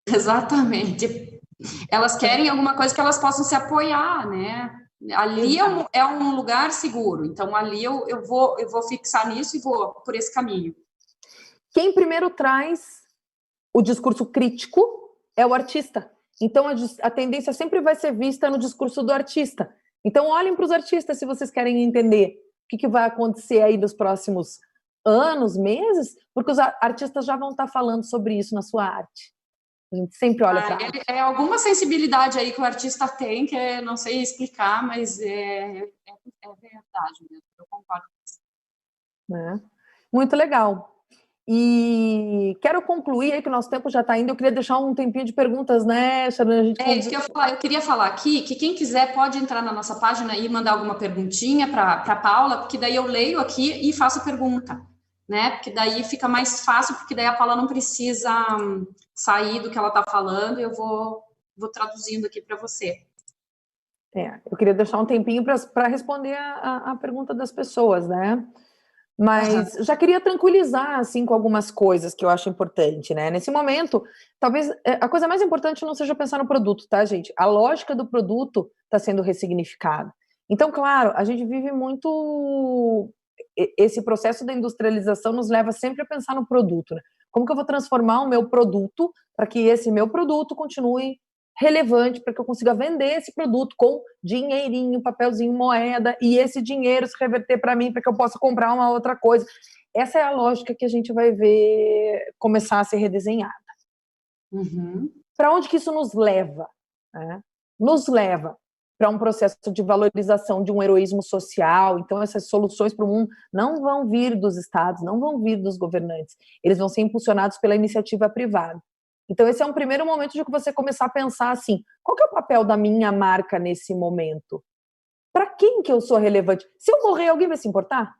Exatamente. Elas querem alguma coisa que elas possam se apoiar, né? Ali é um lugar seguro, então ali eu vou fixar nisso e vou por esse caminho. Quem primeiro traz o discurso crítico é o artista. Então, a tendência sempre vai ser vista no discurso do artista. Então, olhem para os artistas se vocês querem entender o que vai acontecer aí nos próximos anos, meses, porque os artistas já vão estar falando sobre isso na sua arte. A gente sempre olha para a arte. É alguma sensibilidade aí que o artista tem, que eu não sei explicar, mas é verdade mesmo, eu concordo com você. Muito legal. E quero concluir aí que o nosso tempo já está indo. Eu queria deixar um tempinho de perguntas, né, Sharon? Isso que eu ia falar. Eu queria falar aqui que quem quiser pode entrar na nossa página e mandar alguma perguntinha para a Paula, porque daí eu leio aqui e faço a pergunta, né? Porque daí fica mais fácil, porque daí a Paula não precisa sair do que ela está falando e eu vou traduzindo aqui para você. Eu queria deixar um tempinho para responder a pergunta das pessoas, né? Mas já queria tranquilizar, assim, com algumas coisas que eu acho importante, né? Nesse momento, talvez a coisa mais importante não seja pensar no produto, tá, gente? A lógica do produto está sendo ressignificada. Então, claro, a gente vive muito... Esse processo da industrialização nos leva sempre a pensar no produto, né? Como que eu vou transformar o meu produto para que esse meu produto continue relevante, para que eu consiga vender esse produto com dinheirinho, papelzinho, moeda, e esse dinheiro se reverter para mim, para que eu possa comprar uma outra coisa. Essa é a lógica que a gente vai ver começar a ser redesenhada. Para onde que isso nos leva? Nos leva para um processo de valorização de um heroísmo social. Então, essas soluções para o mundo não vão vir dos estados, não vão vir dos governantes. Eles vão ser impulsionados pela iniciativa privada. Então, esse é um primeiro momento de você começar a pensar assim, qual que é o papel da minha marca nesse momento? Para quem que eu sou relevante? Se eu morrer, alguém vai se importar?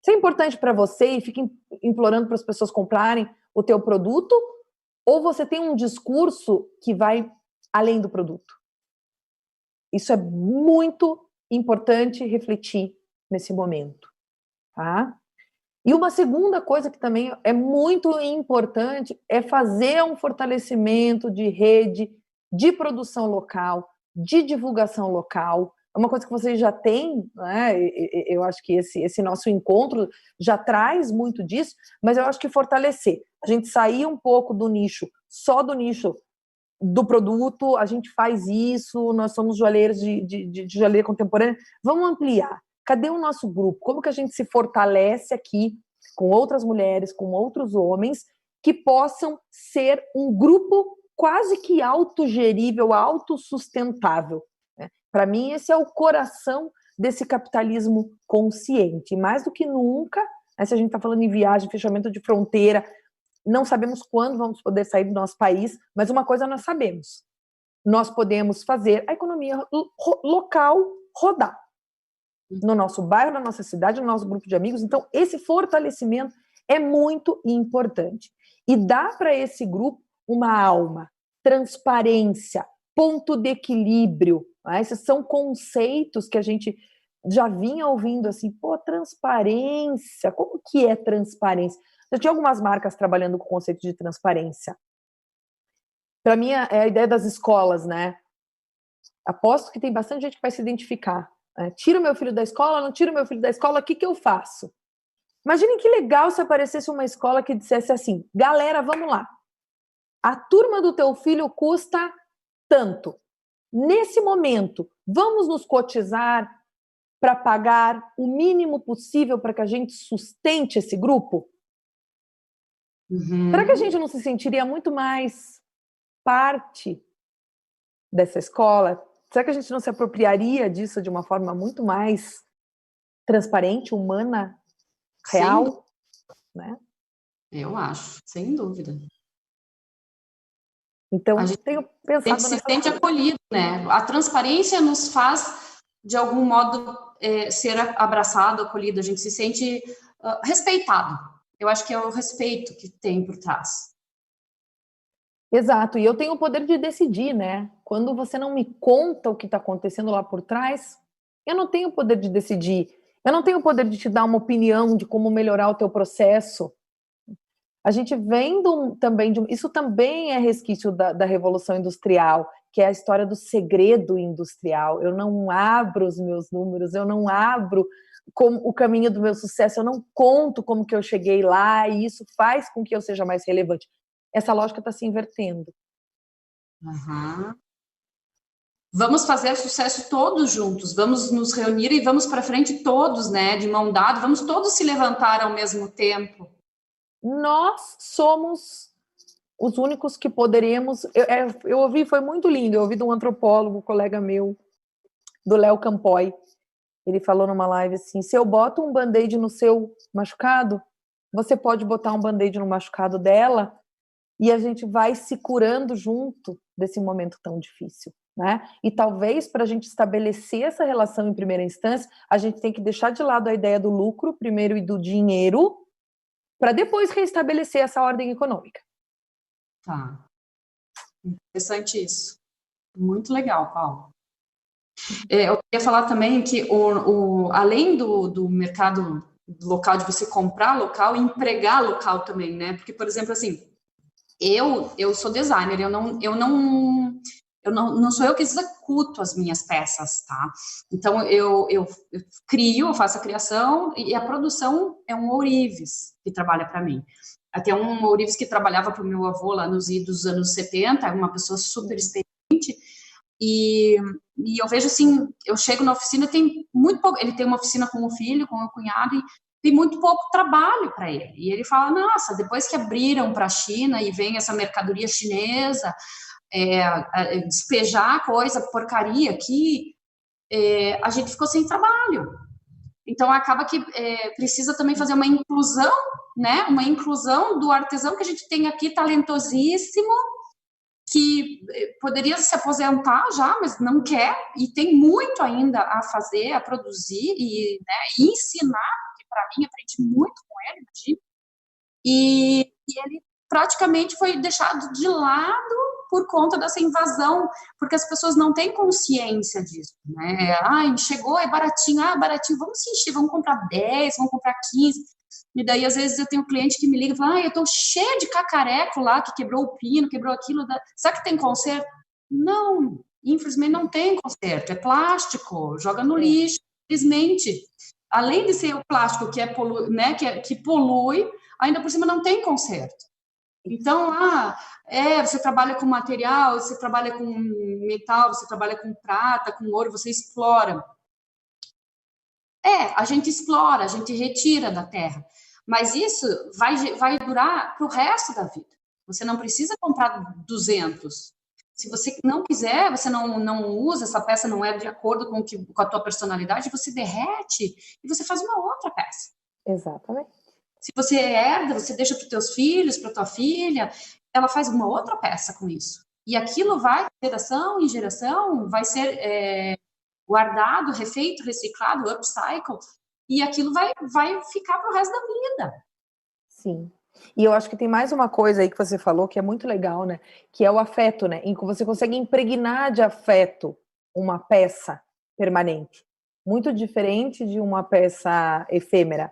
Se é importante para você e fica implorando para as pessoas comprarem o teu produto, ou você tem um discurso que vai além do produto. Isso é muito importante refletir nesse momento, tá? E uma segunda coisa que também é muito importante é fazer um fortalecimento de rede de produção local, de divulgação local. É uma coisa que vocês já têm, né? Eu acho que esse nosso encontro já traz muito disso, mas eu acho que fortalecer. A gente sair um pouco do nicho, só do nicho do produto, a gente faz isso, nós somos joalheiros de joalheria contemporânea, vamos ampliar. Cadê o nosso grupo? Como que a gente se fortalece aqui com outras mulheres, com outros homens, que possam ser um grupo quase que autogerível, autossustentável, né? Para mim, esse é o coração desse capitalismo consciente. Mais do que nunca, né, se a gente está falando em viagem, fechamento de fronteira, não sabemos quando vamos poder sair do nosso país, mas uma coisa nós sabemos: nós podemos fazer a economia local rodar. No nosso bairro, na nossa cidade, no nosso grupo de amigos. Então, esse fortalecimento é muito importante. E dá para esse grupo uma alma, transparência, ponto de equilíbrio. Né? Esses são conceitos que a gente já vinha ouvindo assim, pô, transparência, como que é transparência? Já tinha algumas marcas trabalhando com o conceito de transparência. Para mim, é a ideia das escolas, né? Aposto que tem bastante gente que vai se identificar. Tiro meu filho da escola, não tiro meu filho da escola, o que eu faço? Imaginem que legal se aparecesse uma escola que dissesse assim: galera, vamos lá, a turma do teu filho custa tanto. Nesse momento, vamos nos cotizar para pagar o mínimo possível para que a gente sustente esse grupo? Será que a gente não se sentiria muito mais parte dessa escola? Será que a gente não se apropriaria disso de uma forma muito mais transparente, humana, real? Né? Eu acho, sem dúvida. Então, a gente tenho pensado se sente acolhido, né? A transparência nos faz, de algum modo, ser abraçado, acolhido. A gente se sente respeitado. Eu acho que é o respeito que tem por trás. Exato, e eu tenho o poder de decidir, né? Quando você não me conta o que está acontecendo lá por trás, eu não tenho o poder de decidir. Eu não tenho o poder de te dar uma opinião de como melhorar o teu processo. A gente vem também isso também é resquício da Revolução Industrial, que é a história do segredo industrial. Eu não abro os meus números, eu não abro o caminho do meu sucesso, eu não conto como que eu cheguei lá, e isso faz com que eu seja mais relevante. Essa lógica está se invertendo. Uhum. Vamos fazer sucesso todos juntos, vamos nos reunir e vamos para frente todos, né, de mão dada, vamos todos se levantar ao mesmo tempo. Nós somos os únicos que poderíamos... Eu ouvi, foi muito lindo, eu ouvi de um antropólogo, colega meu, do Léo Campoy. Ele falou numa live assim: se eu boto um band-aid no seu machucado, você pode botar um band-aid no machucado dela, e a gente vai se curando junto desse momento tão difícil, né? E talvez, para a gente estabelecer essa relação em primeira instância, a gente tem que deixar de lado a ideia do lucro primeiro e do dinheiro, para depois reestabelecer essa ordem econômica. Tá. Interessante isso. Muito legal, Paulo. Eu queria falar também que, além do mercado local, de você comprar local, empregar local também, né? Porque, por exemplo, assim, eu sou designer, não sou eu que executo as minhas peças, tá? Então, eu faço a criação, e a produção é um ourives que trabalha para mim. Até um ourives que trabalhava para o meu avô lá nos idos dos anos 70, uma pessoa super experiente, e eu vejo assim, eu chego na oficina, tem muito pouco, ele tem uma oficina com o filho, com o cunhado, e tem muito pouco trabalho para ele. E ele fala: nossa, depois que abriram para a China e vem essa mercadoria chinesa, despejar coisa, porcaria aqui, a gente ficou sem trabalho. Então, acaba que precisa também fazer uma inclusão, né? Uma inclusão do artesão que a gente tem aqui, talentosíssimo, que poderia se aposentar já, mas não quer, e tem muito ainda a fazer, a produzir e, né, ensinar, porque para mim aprendi muito com ele, imagina. E ele praticamente foi deixado de lado por conta dessa invasão, porque as pessoas não têm consciência disso, né? Ai, chegou, é baratinho, baratinho, vamos se encher, vamos comprar 10, vamos comprar 15. E daí, às vezes, eu tenho um cliente que me liga e fala, eu tô cheia de cacareco lá, que quebrou o pino, quebrou aquilo, será que tem conserto? Não, infelizmente não tem conserto, é plástico, joga no lixo, infelizmente. Além de ser o plástico que polui, ainda por cima não tem conserto. Então, você trabalha com material, você trabalha com metal, você trabalha com prata, com ouro, você explora. A gente explora, a gente retira da terra. Mas isso vai durar para o resto da vida. Você não precisa comprar 200. Se você não quiser, você não usa, essa peça não é de acordo com a tua personalidade, você derrete e você faz uma outra peça. Exatamente. Se você herda, você deixa para os teus filhos, para tua filha, ela faz uma outra peça com isso. E aquilo vai, de geração em geração, vai ser guardado, refeito, reciclado, upcycle, e aquilo vai ficar para o resto da vida. Sim. E eu acho que tem mais uma coisa aí que você falou que é muito legal, né? Que é o afeto, né? Em que você consegue impregnar de afeto uma peça permanente. Muito diferente de uma peça efêmera.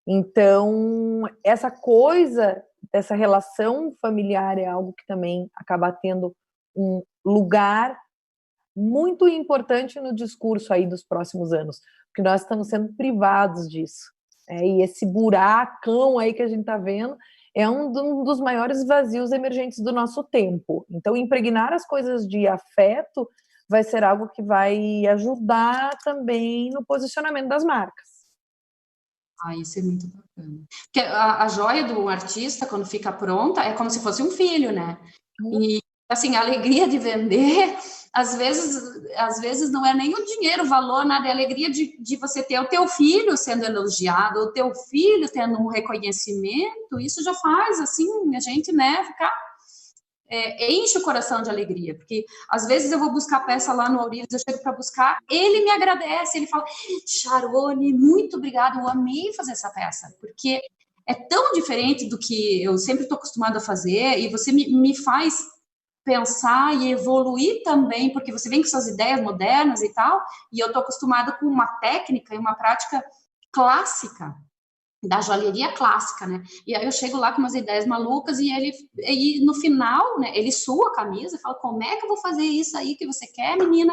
Então, essa coisa, essa relação familiar é algo que também acaba tendo um lugar muito importante no discurso aí dos próximos anos, porque nós estamos sendo privados disso. E esse buracão aí que a gente está vendo é um dos maiores vazios emergentes do nosso tempo. Então, impregnar as coisas de afeto vai ser algo que vai ajudar também no posicionamento das marcas. Isso é muito bacana. Porque a joia do artista, quando fica pronta, é como se fosse um filho, né? E, assim, a alegria de vender, às vezes não é nem o dinheiro, o valor, nada, é a alegria de você ter o teu filho sendo elogiado, o teu filho tendo um reconhecimento, isso já faz, assim, a gente, né, ficar... enche o coração de alegria, porque às vezes eu vou buscar peça lá no Aurives, eu chego para buscar, ele me agradece, ele fala, Sharone, muito obrigado, eu amei fazer essa peça, porque é tão diferente do que eu sempre estou acostumada a fazer, e você me faz pensar e evoluir também, porque você vem com suas ideias modernas e tal, e eu estou acostumada com uma técnica e uma prática clássica, da joalheria clássica, né? E aí eu chego lá com umas ideias malucas e no final, né, ele sua a camisa e fala, como é que eu vou fazer isso aí que você quer, menina?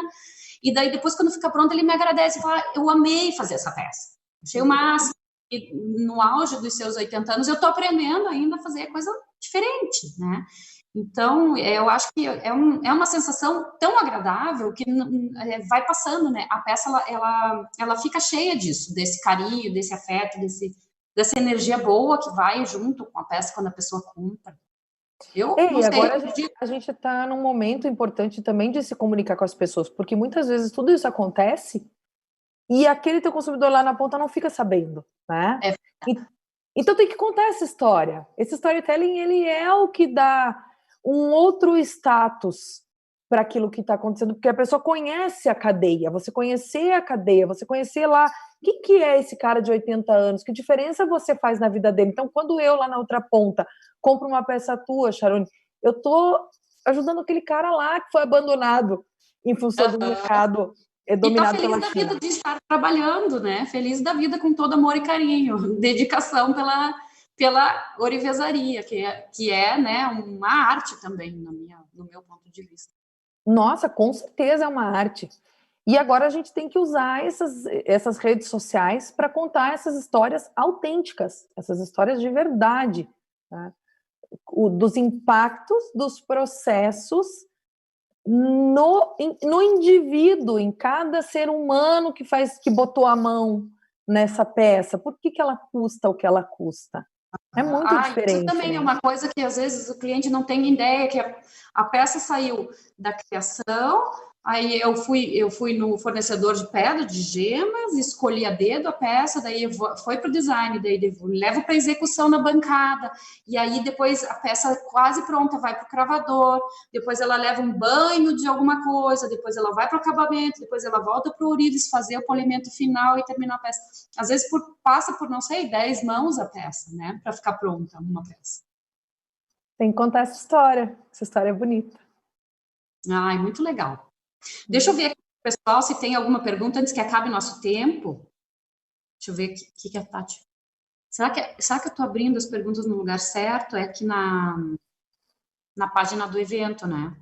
E daí depois, quando fica pronto, ele me agradece e fala, eu amei fazer essa peça. Achei o máximo. E no auge dos seus 80 anos, eu tô aprendendo ainda a fazer coisa diferente, né? Então, eu acho que é uma sensação tão agradável que vai passando, né? A peça, ela fica cheia disso, desse carinho, desse afeto, dessa energia boa que vai junto com a peça quando a pessoa compra. E agora a gente está num momento importante também de se comunicar com as pessoas, porque muitas vezes tudo isso acontece e aquele teu consumidor lá na ponta não fica sabendo, né? Então tem que contar essa história. Esse storytelling, ele é o que dá um outro status para aquilo que está acontecendo, porque a pessoa conhece a cadeia, você conhecer a cadeia, você conhecer lá quem que é esse cara de 80 anos, que diferença você faz na vida dele. Então, quando eu lá na outra ponta compro uma peça tua, Sharone, eu tô ajudando aquele cara lá que foi abandonado em função do mercado dominado pela China. E tá feliz da vida de estar trabalhando, né? Feliz da vida com todo amor e carinho, dedicação pela orivesaria, que é, né, uma arte também, no meu ponto de vista. Nossa, com certeza é uma arte. E agora a gente tem que usar essas redes sociais para contar essas histórias autênticas, essas histórias de verdade, tá? Dos impactos dos processos no indivíduo, em cada ser humano que botou a mão nessa peça. Por que ela custa o que ela custa? É muito diferente. Isso também, né? É uma coisa que às vezes o cliente não tem ideia, que a peça saiu da criação, aí eu fui no fornecedor de pedra, de gemas, escolhi a dedo a peça, daí foi para o design, daí levo para execução na bancada, e aí depois a peça quase pronta vai para o cravador, depois ela leva um banho de alguma coisa, depois ela vai para o acabamento, depois ela volta para o Ourives fazer o polimento final e terminar a peça. Às vezes passa por, não sei, 10 mãos a peça, né, para ficar pronta uma peça. Tem que contar essa história. Essa história é bonita. Ai, muito legal. Deixa eu ver aqui, pessoal, se tem alguma pergunta antes que acabe nosso tempo. Deixa eu ver o que a Tati... Será que eu estou abrindo as perguntas no lugar certo? É aqui na página do evento, né?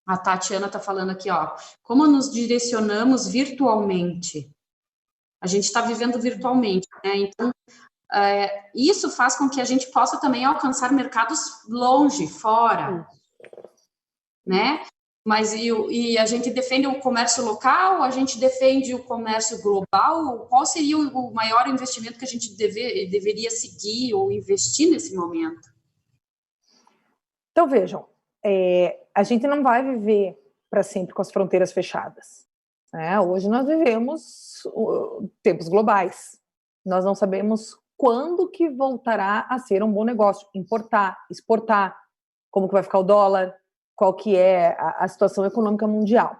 A Tatiana está falando aqui, ó. Como nos direcionamos virtualmente? A gente está vivendo virtualmente, né? Então, isso faz com que a gente possa também alcançar mercados longe, fora, né? Mas e a gente defende o comércio local, a gente defende o comércio global? Qual seria o maior investimento que a gente deveria seguir ou investir nesse momento? Então, vejam, a gente não vai viver para sempre com as fronteiras fechadas, né? Hoje nós vivemos tempos globais. Nós não sabemos quando que voltará a ser um bom negócio, importar, exportar, como que vai ficar o dólar, qual que é a situação econômica mundial.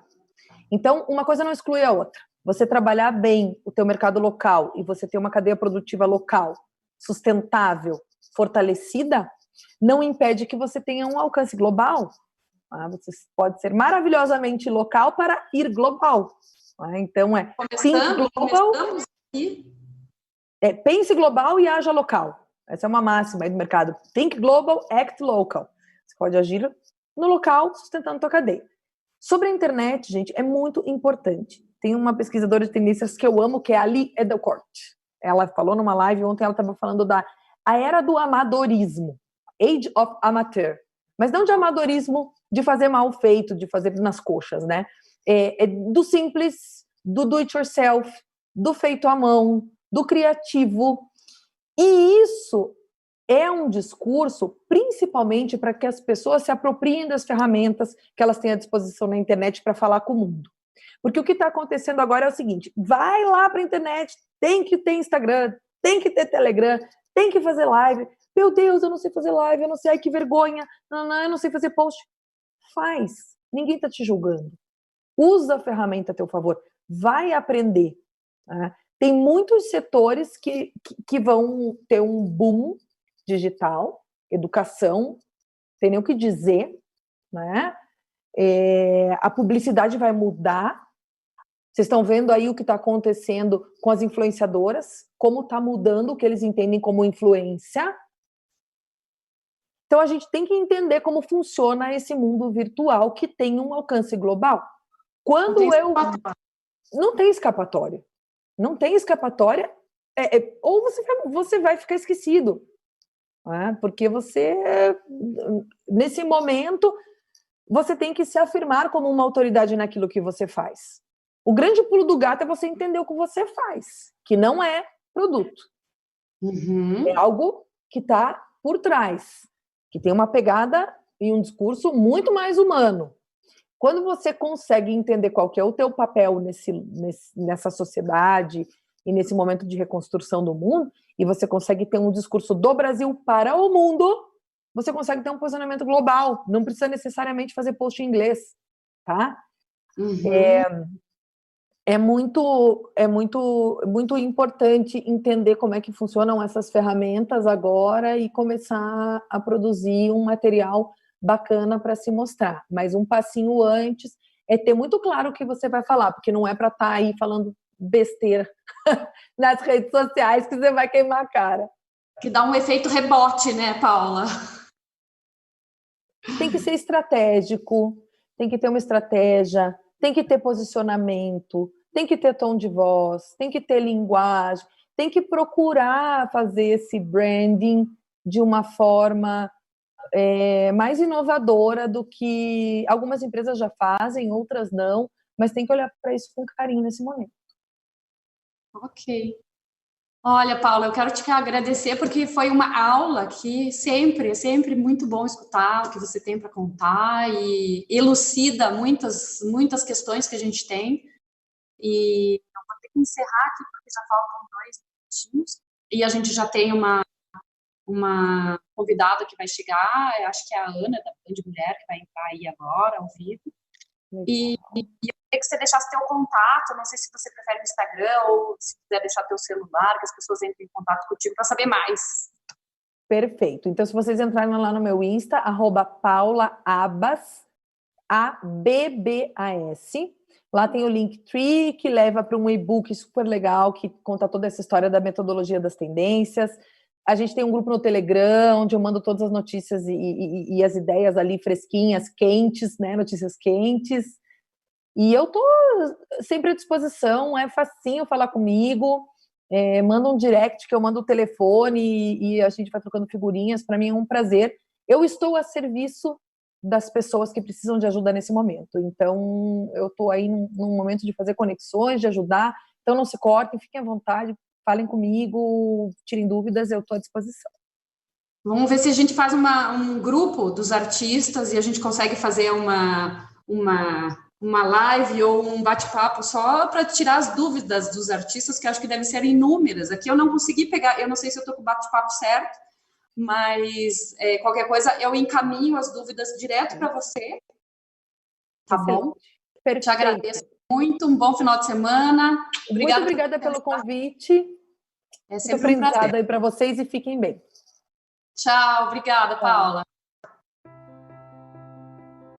Então, uma coisa não exclui a outra. Você trabalhar bem o teu mercado local e você ter uma cadeia produtiva local sustentável, fortalecida, não impede que você tenha um alcance global. Você pode ser maravilhosamente local para ir global. Então, Começamos aqui. Pense global e haja local. Essa é uma máxima aí do mercado. Think global, act local. Você pode agir no local, sustentando a tua cadeia. Sobre a internet, gente, é muito importante. Tem uma pesquisadora de tendências que eu amo, que é a Lee Edelcourt. Ela falou numa live ontem, ela estava falando a era do amadorismo. Age of Amateur. Mas não de amadorismo de fazer mal feito, de fazer nas coxas, né? Do simples, do do it yourself, do feito à mão, do criativo. E isso é um discurso principalmente para que as pessoas se apropriem das ferramentas que elas têm à disposição na internet para falar com o mundo. Porque o que está acontecendo agora é o seguinte: vai lá para a internet, tem que ter Instagram, tem que ter Telegram, tem que fazer live. Meu Deus, eu não sei fazer live, eu não sei, ai que vergonha, eu não sei fazer post. Faz, ninguém está te julgando. Usa a ferramenta a teu favor, vai aprender. Tá? Tem muitos setores que vão ter um boom digital, educação, tem nem o que dizer, né? A publicidade vai mudar. Vocês estão vendo aí o que está acontecendo com as influenciadoras, como está mudando o que eles entendem como influência. Então, a gente tem que entender como funciona esse mundo virtual que tem um alcance global. Não tem escapatória. Não tem escapatória. Ou você vai ficar esquecido. Né? Porque nesse momento, você tem que se afirmar como uma autoridade naquilo que você faz. O grande pulo do gato é você entender o que você faz, que não é produto. Uhum. É algo que está por trás, que tem uma pegada e um discurso muito mais humano. Quando você consegue entender qual que é o teu papel nessa sociedade e nesse momento de reconstrução do mundo, e você consegue ter um discurso do Brasil para o mundo, você consegue ter um posicionamento global. Não precisa necessariamente fazer post em inglês, tá? Uhum. É muito importante entender como é que funcionam essas ferramentas agora e começar a produzir um material bacana para se mostrar. Mas um passinho antes é ter muito claro o que você vai falar, porque não é para estar aí falando besteira nas redes sociais que você vai queimar a cara. Que dá um efeito rebote, né, Paula? Tem que ser estratégico, tem que ter uma estratégia, tem que ter posicionamento, tem que ter tom de voz, tem que ter linguagem, tem que procurar fazer esse branding de uma forma mais inovadora do que algumas empresas já fazem, outras não, mas tem que olhar para isso com carinho nesse momento. Ok. Olha, Paula, eu quero te agradecer porque foi uma aula que é sempre muito bom escutar o que você tem para contar e elucida muitas questões que a gente tem. E eu vou ter que encerrar aqui porque já faltam 2 minutinhos e a gente já tem uma uma convidada que vai chegar, eu acho que é a Ana, da Band Mulher, que vai entrar aí agora, ao vivo. E eu queria que você deixasse teu contato, não sei se você prefere o Instagram ou se quiser deixar teu celular, que as pessoas entrem em contato contigo para saber mais. Perfeito. Então, se vocês entrarem lá no meu Insta, @paulaabbas, ABBAS, lá tem o Linktree, que leva para um e-book super legal, que conta toda essa história da metodologia das tendências. A gente tem um grupo no Telegram, onde eu mando todas as notícias e as ideias ali fresquinhas, quentes, né? Notícias quentes. E eu tô sempre à disposição, é facinho falar comigo. Manda um direct que eu mando o telefone e a gente vai trocando figurinhas. Para mim é um prazer. Eu estou a serviço das pessoas que precisam de ajuda nesse momento. Então, eu estou aí num momento de fazer conexões, de ajudar. Então, não se cortem, fiquem à vontade, falem comigo, tirem dúvidas, eu estou à disposição. Vamos ver se a gente faz um grupo dos artistas e a gente consegue fazer uma live ou um bate-papo só para tirar as dúvidas dos artistas, que eu acho que devem ser inúmeras. Aqui eu não consegui pegar, eu não sei se eu estou com o bate-papo certo, mas qualquer coisa eu encaminho as dúvidas direto para você. Tá bom? Perfeito. Te agradeço muito, um bom final de semana. Muito obrigada pelo convite. É sempre muito aprendizado aí para vocês e fiquem bem. Tchau, obrigada, Paula.